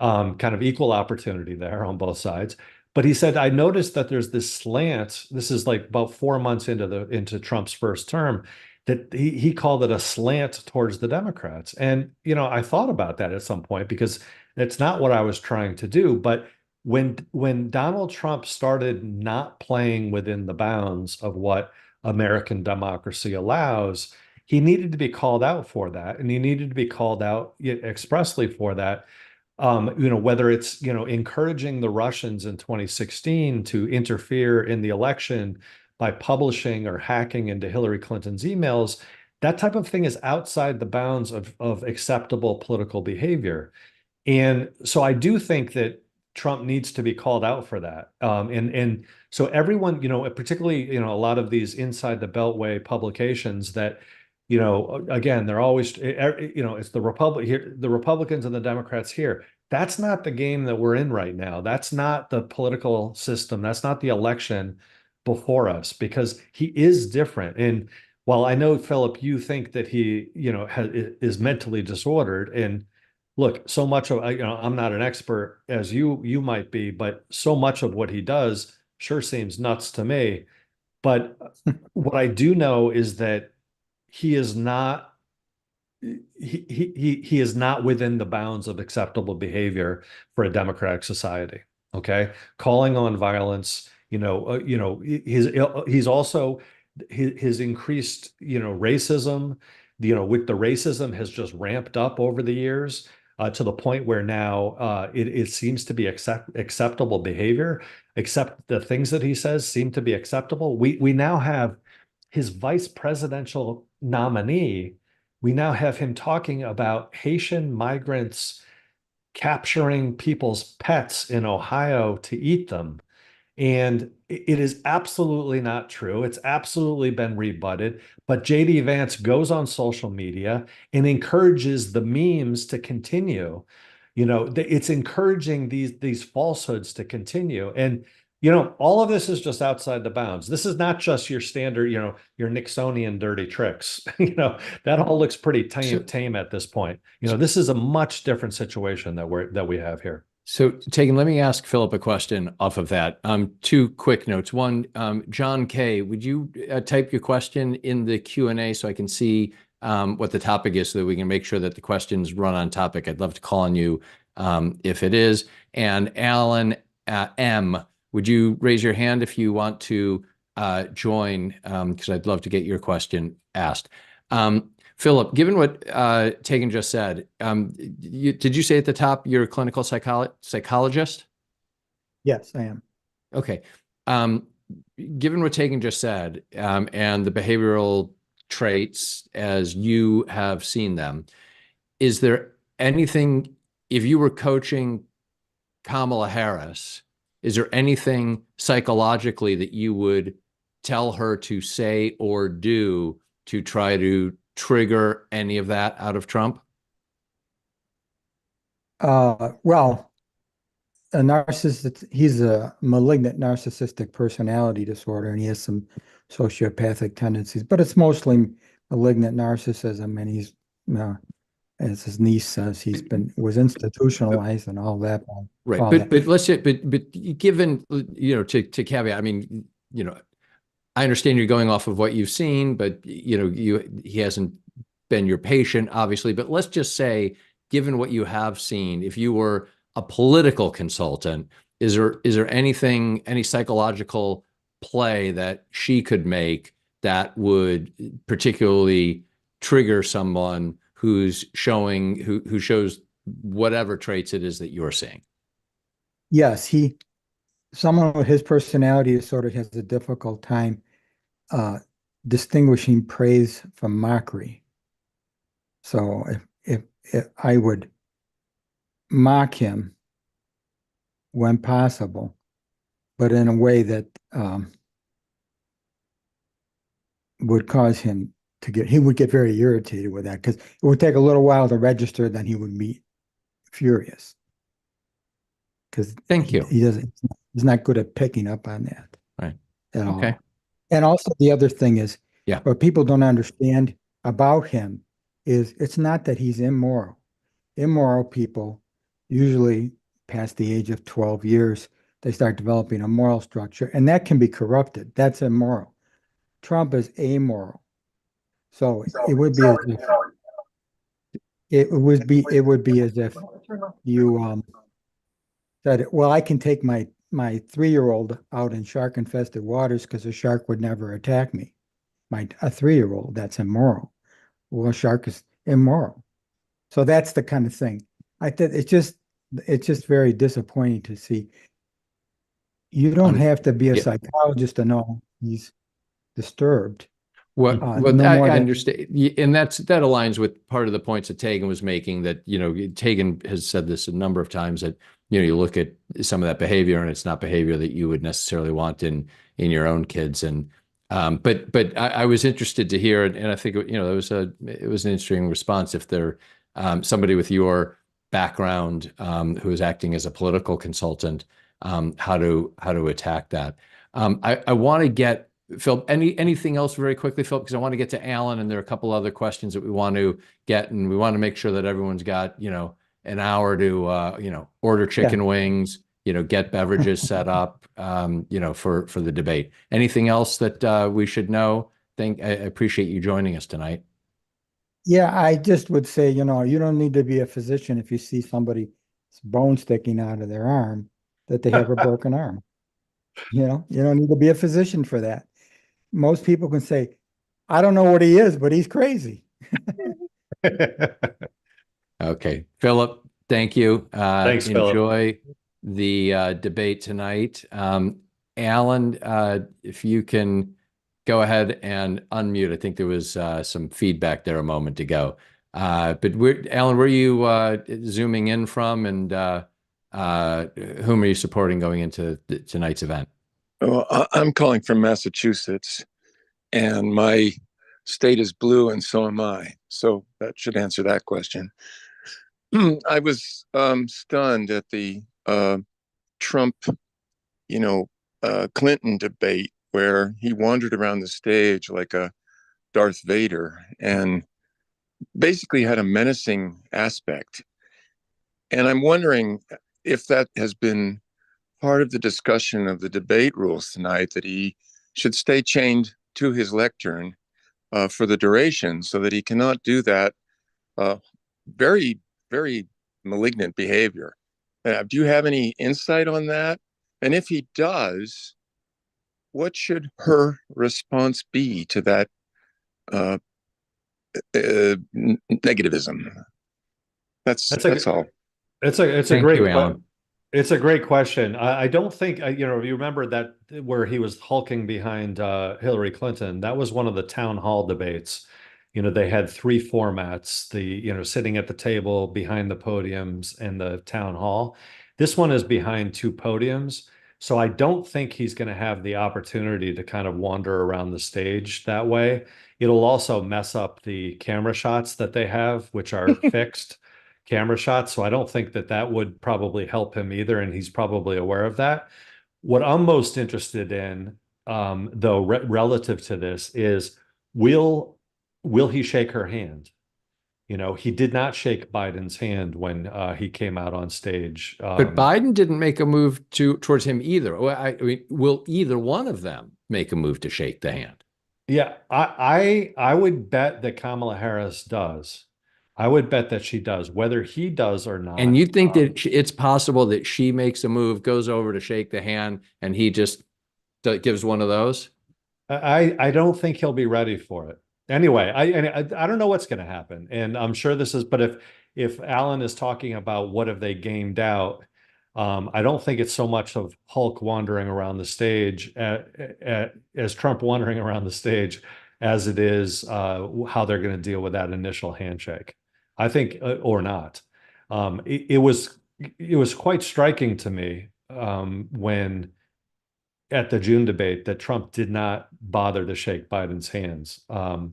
Kind of equal opportunity there on both sides. But he said, I noticed that there's this slant. This is like about 4 months into Trump's first term, that he called it a slant towards the Democrats. And, I thought about that at some point because it's not what I was trying to do. But when Donald Trump started not playing within the bounds of what American democracy allows, he needed to be called out for that. And he needed to be called out expressly for that. Whether it's, encouraging the Russians in 2016 to interfere in the election by publishing or hacking into Hillary Clinton's emails, that type of thing is outside the bounds of acceptable political behavior. And so I do think that Trump needs to be called out for that. And so everyone, particularly, a lot of these inside the Beltway publications that, again, they're always, it's the Republicans and the Democrats here. That's not the game that we're in right now. That's not the political system. That's not the election before us, because he is different. And while I know, Philip, you think that he, is mentally disordered, and look, so much of, I'm not an expert as you might be, but so much of what he does sure seems nuts to me. But what I do know is that he is not he is not within the bounds of acceptable behavior for a democratic society. Okay, calling on violence, he's also his increased, racism, with the racism has just ramped up over the years to the point where now it seems to be acceptable behavior, except the things that he says seem to be acceptable. We now have his vice presidential nominee. We now have him talking about Haitian migrants capturing people's pets in Ohio to eat them. And it is absolutely not true. It's absolutely been rebutted. But JD Vance goes on social media and encourages the memes to continue. It's encouraging these falsehoods to continue. And all of this is just outside the bounds. This is not just your standard, your Nixonian dirty tricks. That all looks pretty tame at this point. This is a much different situation that we have here. So, Tegan, let me ask Philip a question off of that. Two quick notes. One, John K., would you type your question in the Q&A so I can see what the topic is, so that we can make sure that the questions run on topic? I'd love to call on you if it is. And Alan M., would you raise your hand if you want to join? Because I'd love to get your question asked. Philip, given what Tegan just said, did you say at the top you're a clinical psychologist? Yes, I am. Okay. Given what Tegan just said, and the behavioral traits as you have seen them. Is there anything, if you were coaching Kamala Harris, is there anything psychologically that you would tell her to say or do to try to trigger any of that out of Trump? Well, a narcissist, he's a malignant narcissistic personality disorder, and he has some sociopathic tendencies, but it's mostly malignant narcissism, and he's, as his niece says, was institutionalized and all that. Right. all But that. let's say, but given, to caveat, I mean, I understand you're going off of what you've seen, but he hasn't been your patient, obviously. But let's just say, given what you have seen, if you were a political consultant, is there anything, any psychological play that she could make that would particularly trigger someone who shows whatever traits it is that you're seeing? Yes, someone with his personality sort of has a difficult time distinguishing praise from mockery. So if I would mock him when possible, but in a way that would cause him he would get very irritated with that, because it would take a little while to register, then he would be furious. Because Thank you. He's not good at picking up on that. Right. At Okay. all. And also the other thing is, yeah, what people don't understand about him is it's not that he's immoral. Immoral people, usually past the age of 12 years, they start developing a moral structure, and that can be corrupted. That's immoral. Trump is amoral. So it would be as if you said, well, I can take my 3-year-old out in shark infested waters because a shark would never attack me. A 3-year-old, that's immoral. Well, a shark is immoral. So that's the kind of thing. I think it's just very disappointing to see. You don't have to be a psychologist to know he's disturbed. Well, No I more than understand, and that aligns with part of the points that Tagan was making. That Tagan has said this a number of times, that you look at some of that behavior, and it's not behavior that you would necessarily want in your own kids. And but I was interested to hear, and I think it was an interesting response. If there somebody with your background who is acting as a political consultant, how to attack that. I want to get. Phil, anything else very quickly, Phil, because I want to get to Alan, and there are a couple other questions that we want to get, and we want to make sure that everyone's got, an hour to, order chicken wings, get beverages set up, for the debate. Anything else that we should know? I appreciate you joining us tonight. Yeah, I just would say, you don't need to be a physician if you see somebody's bone sticking out of their arm, that they have a broken arm. You don't need to be a physician for that. Most people can say, I don't know what he is, but he's crazy. Okay. Philip, thank you. Thanks, Philip. Enjoy the debate tonight. Alan, if you can go ahead and unmute. I think there was some feedback there a moment ago. But Alan, where are you zooming in from, and whom are you supporting going into tonight's event? Well, I'm calling from Massachusetts, and my state is blue, and so am I. So that should answer that question. I was stunned at the Trump, Clinton debate, where he wandered around the stage like a Darth Vader and basically had a menacing aspect. And I'm wondering if that has been part of the discussion of the debate rules tonight, that he should stay chained to his lectern for the duration, so that he cannot do that very, very malignant behavior. Do you have any insight on that? And if he does, what should her response be to that negativism? That's all. It's a Thank great you, Alan. It's a great question. I don't think, you know, if you remember that where he was hulking behind Hillary Clinton, that was one of the town hall debates. You know, they had three formats, the, you know, sitting at the table behind the podiums and the town hall. This one is behind two podiums. So I don't think he's going to have the opportunity to kind of wander around the stage that way. It'll also mess up the camera shots that they have, which are fixed camera shots. So I don't think that that would probably help him either. And he's probably aware of that. What I'm most interested in, though, relative to this is will will he shake her hand? You know, he did not shake Biden's hand when he came out on stage. But Biden didn't make a move towards him either. I mean, will either one of them make a move to shake the hand? Yeah, I would bet that Kamala Harris does. I would bet that she does. Whether he does or not. And you think that it's possible that she makes a move, goes over to shake the hand, and he just gives one of those? I don't think he'll be ready for it. Anyway, I don't know what's going to happen, and I'm sure this is. But if Alan is talking about what have they gamed out, I don't think it's so much of Hulk wandering around the stage as Trump wandering around the stage as it is how they're going to deal with that initial handshake. I think or not. It was quite striking to me when at the June debate that Trump did not bother to shake Biden's hands. I'll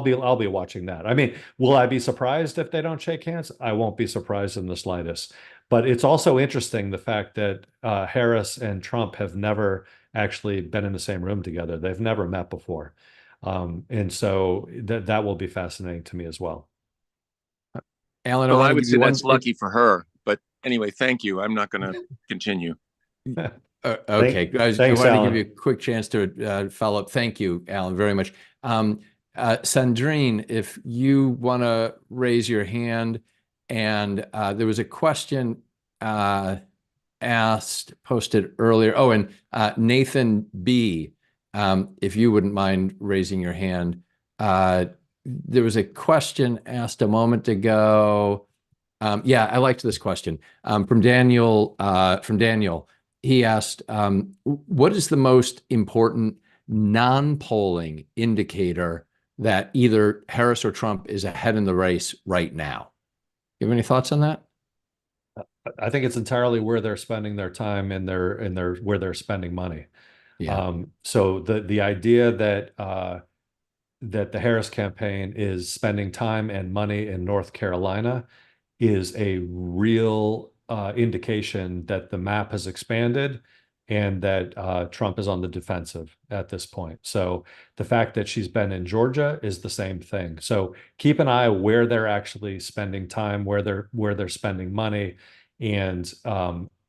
be watching that. I mean, will I be surprised if they don't shake hands? I won't be surprised in the slightest. But it's also interesting the fact that Harris and Trump have never actually been in the same room together. They've never met before. And so that will be fascinating to me as well. Alan, Well, I would say that's lucky for her. But anyway, thank you. I'm not going to continue. Okay, I wanted to give you a quick chance to follow up. Thank you, Alan, very much. Sandrine, if you want to raise your hand, and there was a question posted earlier. Oh, and Nathan B, if you wouldn't mind raising your hand. There was a question asked a moment ago. Yeah, I liked this question from Daniel. He asked, what is the most important non-polling indicator that either Harris or Trump is ahead in the race right now? You have any thoughts on that? I think it's entirely where they're spending their time and where they're spending money. Yeah. So the idea that that the Harris campaign is spending time and money in North Carolina is a real indication that the map has expanded and that Trump is on the defensive at this point. So the fact that she's been in Georgia is the same thing. So keep an eye where they're actually spending time, where they're spending money, and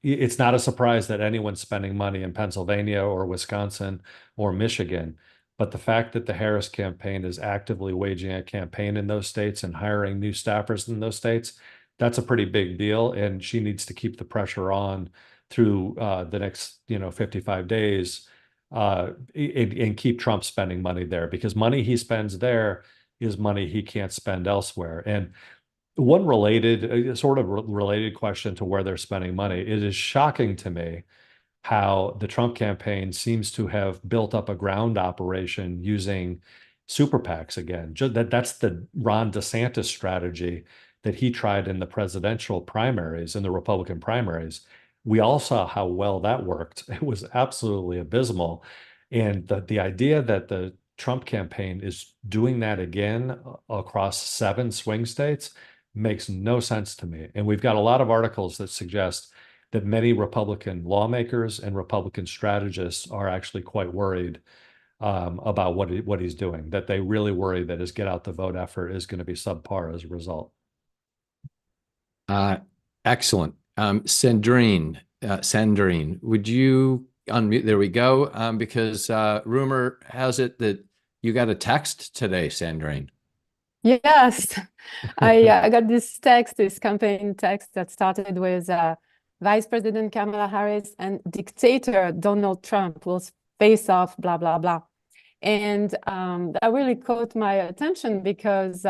it's not a surprise that anyone's spending money in Pennsylvania or Wisconsin or Michigan. But the fact that the Harris campaign is actively waging a campaign in those states and hiring new staffers in those states, that's a pretty big deal. And she needs to keep the pressure on through the next, 55 days and keep Trump spending money there, because money he spends there is money he can't spend elsewhere. And one sort of related question to where they're spending money, it is shocking to me how the Trump campaign seems to have built up a ground operation using super PACs again. That's the Ron DeSantis strategy that he tried in the presidential primaries, in the Republican primaries. We all saw how well that worked. It was absolutely abysmal. And the idea that the Trump campaign is doing that again across 7 swing states makes no sense to me. And we've got a lot of articles that suggest that many Republican lawmakers and Republican strategists are actually quite worried about what he's doing, that they really worry that his get out the vote effort is going to be subpar as a result. Excellent. Sandrine, would you unmute? There we go. Because rumor has it that you got a text today, Sandrine. Yes, I got this campaign text that started with Vice President Kamala Harris and dictator Donald Trump will face off, blah, blah, blah. And that really caught my attention because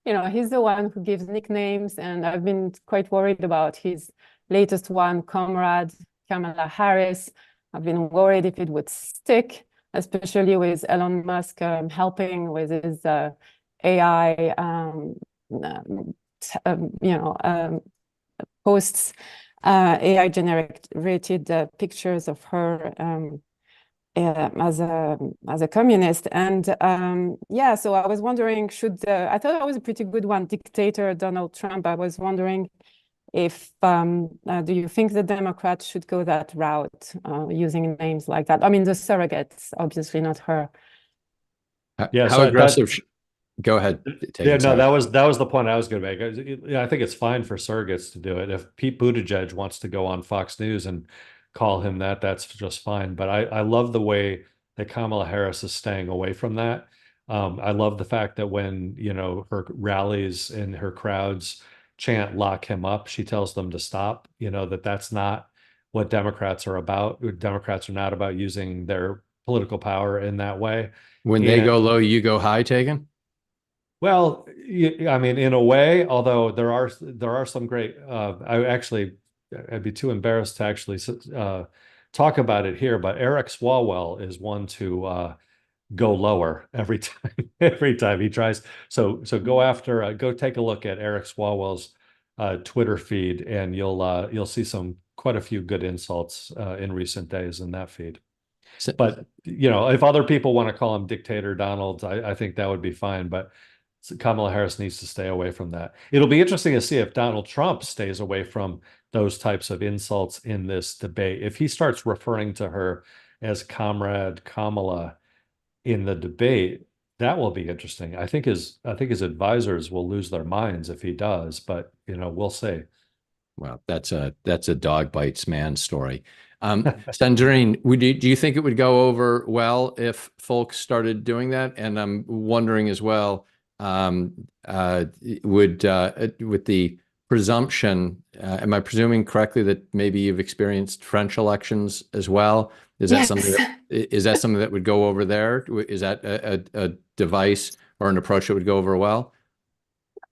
he's the one who gives nicknames, and I've been quite worried about his latest one, Comrade Kamala Harris. I've been worried if it would stick, especially with Elon Musk helping with his AI, posts, AI generated pictures of her as a communist. And yeah, so I was wondering, I thought that was a pretty good one, dictator Donald Trump. I was wondering if do you think the Democrats should go that route, using names like that? I mean, the surrogates, obviously not her. Yeah, How so aggressive? Go ahead. Yeah, no, that was the point I was going to make. Yeah, I think it's fine for surrogates to do it. If Pete Buttigieg wants to go on Fox News and call him that, that's just fine. But I love the way that Kamala Harris is staying away from that. I love the fact that when, her rallies and her crowds chant "lock him up," she tells them to stop. That's not what Democrats are about. Democrats are not about using their political power in that way. When they go low, you go high, Tegan? Well, I mean, in a way, although there are some great. I'd be too embarrassed to actually talk about it here. But Eric Swalwell is one to go lower every time. Every time he tries. So go take a look at Eric Swalwell's Twitter feed, and you'll see quite a few good insults in recent days in that feed. But if other people want to call him Dictator Donald, I think that would be fine. But Kamala Harris needs to stay away from that. It'll be interesting to see if Donald Trump stays away from those types of insults in this debate. If he starts referring to her as Comrade Kamala in the debate, that will be interesting. I think his advisors will lose their minds if he does, but we'll see. Well, that's a dog bites man story. Sandrine, do you think it would go over well if folks started doing that? And I'm wondering as well, with the presumption, am I presuming correctly that maybe you've experienced French elections as well? Is that something that would go over there? Is that a device or an approach that would go over well?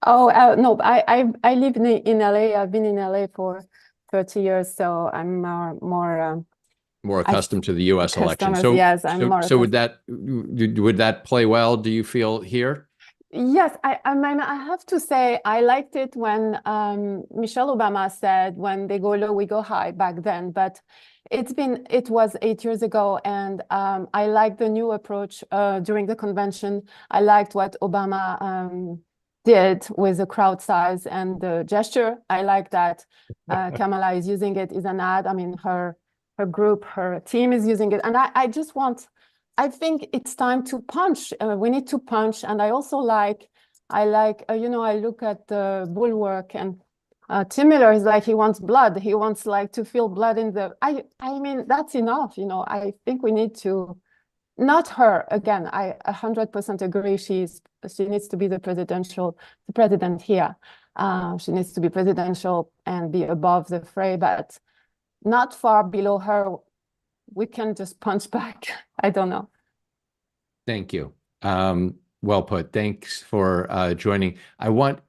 Oh, no, I live in LA. I've been in LA for 30 years, so I'm more accustomed to the U.S. election. So yes, I'm more. So would that play well, do you feel, here? Yes, I have to say I liked it when Michelle Obama said, "When they go low, we go high," back then. But it was 8 years ago, and I liked the new approach during the convention. I liked what Obama did with the crowd size and the gesture. I like that Kamala is using it as an ad. I mean, her group, her team is using it, and I think it's time to punch. We need to punch, and I also I look at the Bulwark, and Tim Miller is like, he wants blood. He wants to feel blood in the. I mean, that's enough. I think we need to. Not her again. I 100% agree. She needs to be the president here. She needs to be presidential and be above the fray, but not far below her. We can just punch back. I don't know. Thank you. Well put. Thanks for joining. I want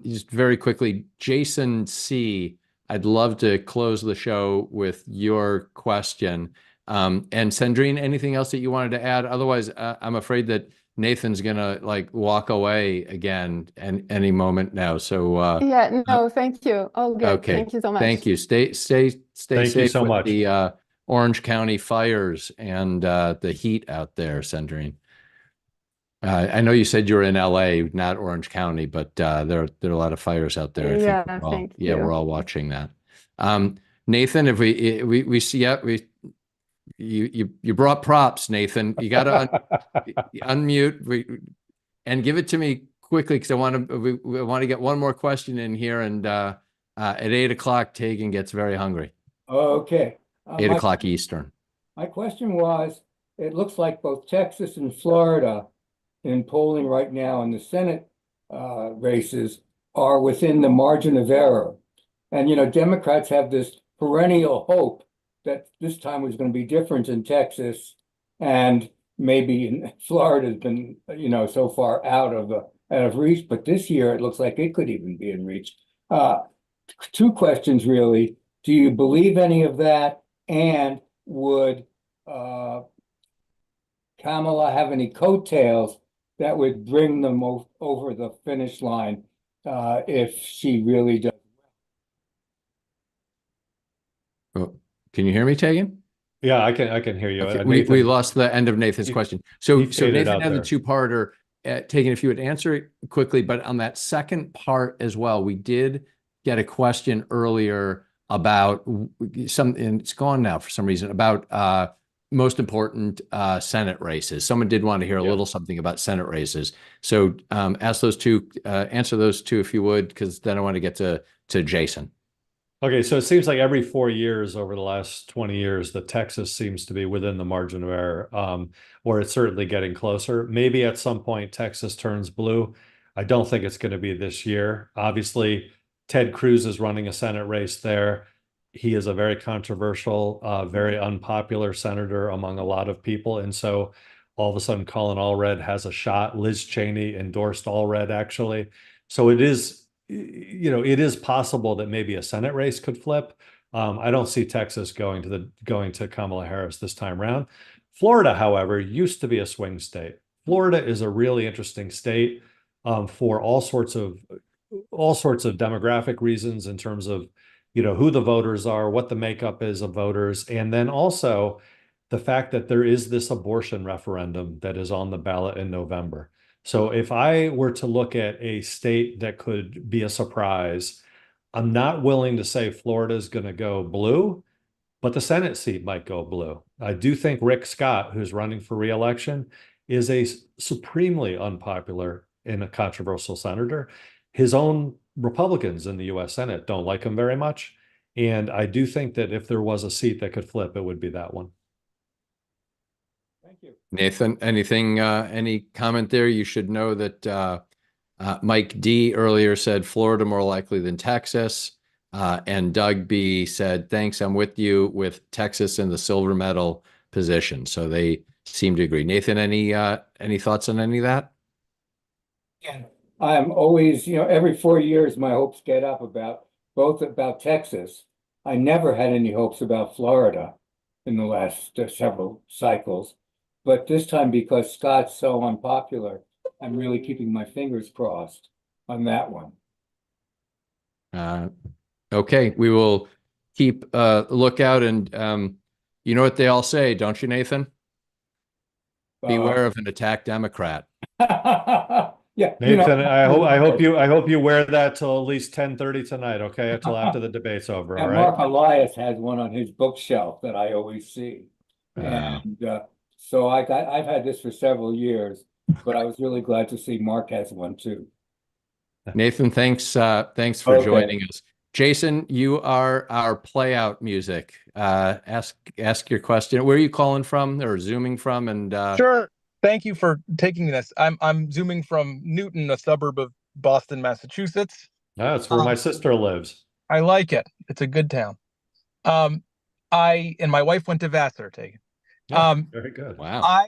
just very quickly, Jason C. I'd love to close the show with your question. And Sandrine, anything else that you wanted to add? Otherwise, I'm afraid that Nathan's gonna walk away again any moment now. So yeah, no, thank you. Oh, good. Okay. Thank you so much. Thank you. Stay Thank safe you so with much. the Orange County fires and the heat out there, Sandrine. I know you said you were in LA, not Orange County, but there are a lot of fires out there. Yeah, I think thank you. we're all watching that. Nathan, if we see you brought props, Nathan. You got to unmute and give it to me quickly, because I want to get one more question in here, and at 8 o'clock, Tegan gets very hungry. Okay. 8 o'clock Eastern. My question was, it looks like both Texas and Florida in polling right now in the Senate races are within the margin of error. And, Democrats have this perennial hope that this time was going to be different in Texas, and maybe in Florida has been, so far out of out of reach, but this year it looks like it could even be in reach. Two questions really. Do you believe any of that? And would Kamala have any coattails that would bring them over the finish line if she really does? Oh, can you hear me, Tegan? Yeah, I can hear you. Okay, we lost the end of Nathan's question. So faded Nathan out had the there. two-parter. Tegan, if you would answer it quickly, but on that second part as well, we did get a question earlier about some, and it's gone now for some reason, about most important Senate races. Someone did want to hear a little something about Senate races. So ask those two, answer those two if you would, because then I want to get to Jason. Okay, so it seems like every 4 years over the last 20 years, the Texas seems to be within the margin of error, or it's certainly getting closer. Maybe at some point Texas turns blue. I don't think it's going to be this year. Obviously, Ted Cruz is running a Senate race there. He is a very controversial, very unpopular senator among a lot of people. And so all of a sudden, Colin Allred has a shot. Liz Cheney endorsed Allred, actually. So it is, it is possible that maybe a Senate race could flip. I don't see Texas going to Kamala Harris this time around. Florida, however, used to be a swing state. Florida is a really interesting state for all sorts of demographic reasons in terms of who the voters are, what the makeup is of voters, and then also the fact that there is this abortion referendum that is on the ballot in November. So if I were to look at a state that could be a surprise, I'm not willing to say Florida is going to go blue, but the Senate seat might go blue. I do think Rick Scott, who's running for re-election, is a supremely unpopular and a controversial senator. His own Republicans in the U.S. Senate don't like him very much. And I do think that if there was a seat that could flip, it would be that one. Thank you. Nathan, anything, any comment there? You should know that Mike D earlier said Florida more likely than Texas. And Doug B said, thanks, I'm with you with Texas in the silver medal position. So they seem to agree. Nathan, any thoughts on any of that? Yeah, I'm always, every 4 years my hopes get up about Texas. I never had any hopes about Florida in the last several cycles. But this time, because Scott's so unpopular, I'm really keeping my fingers crossed on that one. Okay, we will keep a lookout, and you know what they all say, don't you, Nathan? Beware of an attack Democrat. Yeah, Nathan, I hope you wear that till at least 10:30 tonight, okay? Until after the debate's over, all right? Mark Elias has one on his bookshelf that I always see. And so I've had this for several years, but I was really glad to see Mark has one too. Nathan, thanks for joining us. Jason, you are our play out music. Ask your question. Where are you calling from or zooming from? And Sure. Thank you for taking this. I'm zooming from Newton, a suburb of Boston, Massachusetts. That's where my sister lives. I like it. It's a good town. I and my wife went to Vassar. Very good. Wow.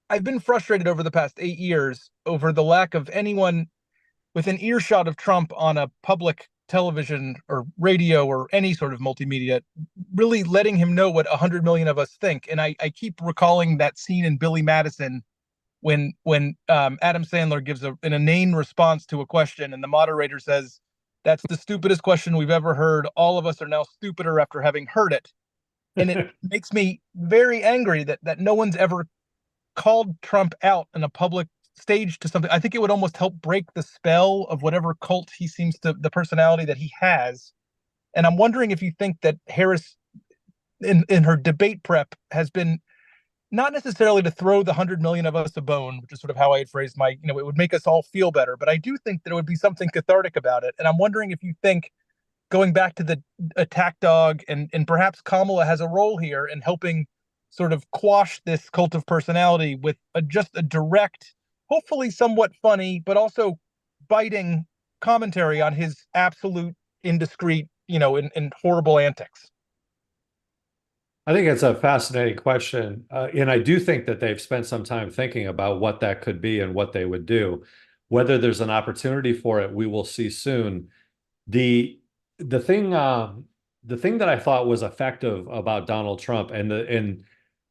I've been frustrated over the past 8 years over the lack of anyone within earshot of Trump on a public television or radio or any sort of multimedia, really letting him know what 100 million of us think. And I keep recalling that scene in Billy Madison when Adam Sandler gives an inane response to a question and the moderator says, "That's the stupidest question we've ever heard. All of us are now stupider after having heard it." And it makes me very angry that no one's ever called Trump out in a public stage to something. I think it would almost help break the spell of whatever cult he seems to, the personality that he has. And I'm wondering if you think that Harris in her debate prep has been not necessarily to throw the 100 million of us a bone, which is sort of how I had phrased my, it would make us all feel better. But I do think that it would be something cathartic about it. And I'm wondering if you think going back to the attack dog and perhaps Kamala has a role here in helping sort of quash this cult of personality with just a direct, hopefully somewhat funny, but also biting commentary on his absolute indiscreet, and horrible antics. I think it's a fascinating question. And I do think that they've spent some time thinking about what that could be and what they would do. Whether there's an opportunity for it, we will see soon. The the thing the thing that I thought was effective about Donald Trump and in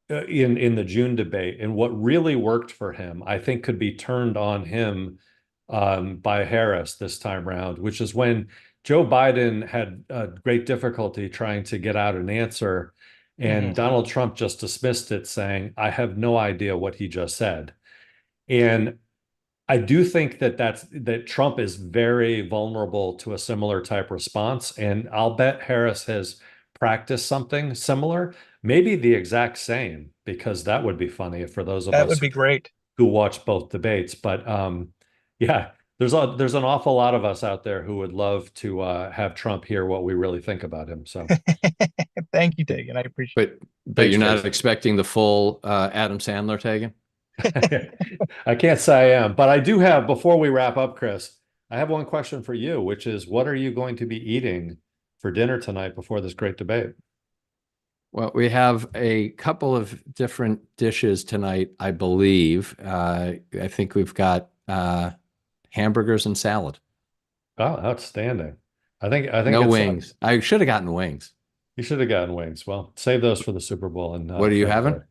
the June debate and what really worked for him, I think could be turned on him by Harris this time around, which is when Joe Biden had great difficulty trying to get out an answer, and Donald Trump just dismissed it, saying, "I have no idea what he just said." And I do think that Trump is very vulnerable to a similar type response, and I'll bet Harris has practiced something similar, maybe the exact same, because that would be funny for those of That us would be great. who watch both debates. But yeah, there's an awful lot of us out there who would love to have Trump hear what we really think about him. So Thank you, Tegan. I appreciate it. But Thanks, you're not Jason. expecting the full Adam Sandler tagging? I can't say I am, but I do have, before we wrap up, Chris, I have one question for you, which is, what are you going to be eating for dinner tonight before this great debate? Well, we have a couple of different dishes tonight, I believe. I think we've got hamburgers and salad. Oh, outstanding. I think No it's wings. I should have gotten wings. you should have gotten wings. Well, save those for the Super Bowl and What are you having?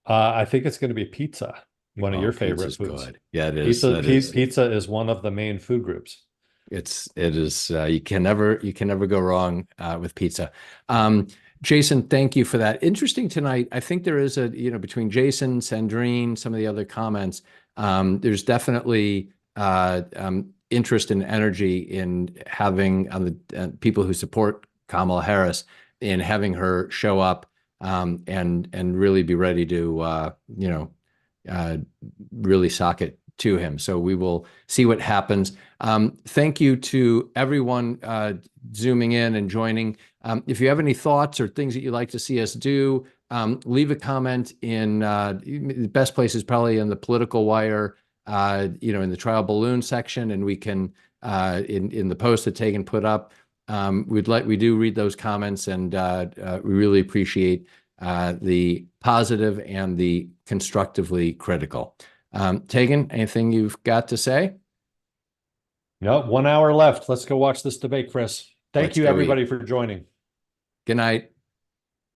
I think it's going to be pizza, one of your favorite Pizza's foods. good. Yeah, it is. Pizza is one of the main food groups. It is. You can never go wrong with pizza. Jason, thank you for that. Interesting tonight. I think there is between Jason, Sandrine, some of the other comments, there's definitely interest and energy in having on the people who support Kamala Harris in having her show up and really be ready to really sock it to him. So we will see what happens. Thank you to everyone zooming in and joining. If you have any thoughts or things that you'd like to see us do, leave a comment in the best place is probably in the Political Wire, in the trial balloon section, and we can in the post that Tegan put up. We do read those comments, and we really appreciate the positive and the constructively critical. Tegan, anything you've got to say? No, 1 hour left. Let's go watch this debate, Chris. Thank Let's you, go everybody, eat. for joining. Good night.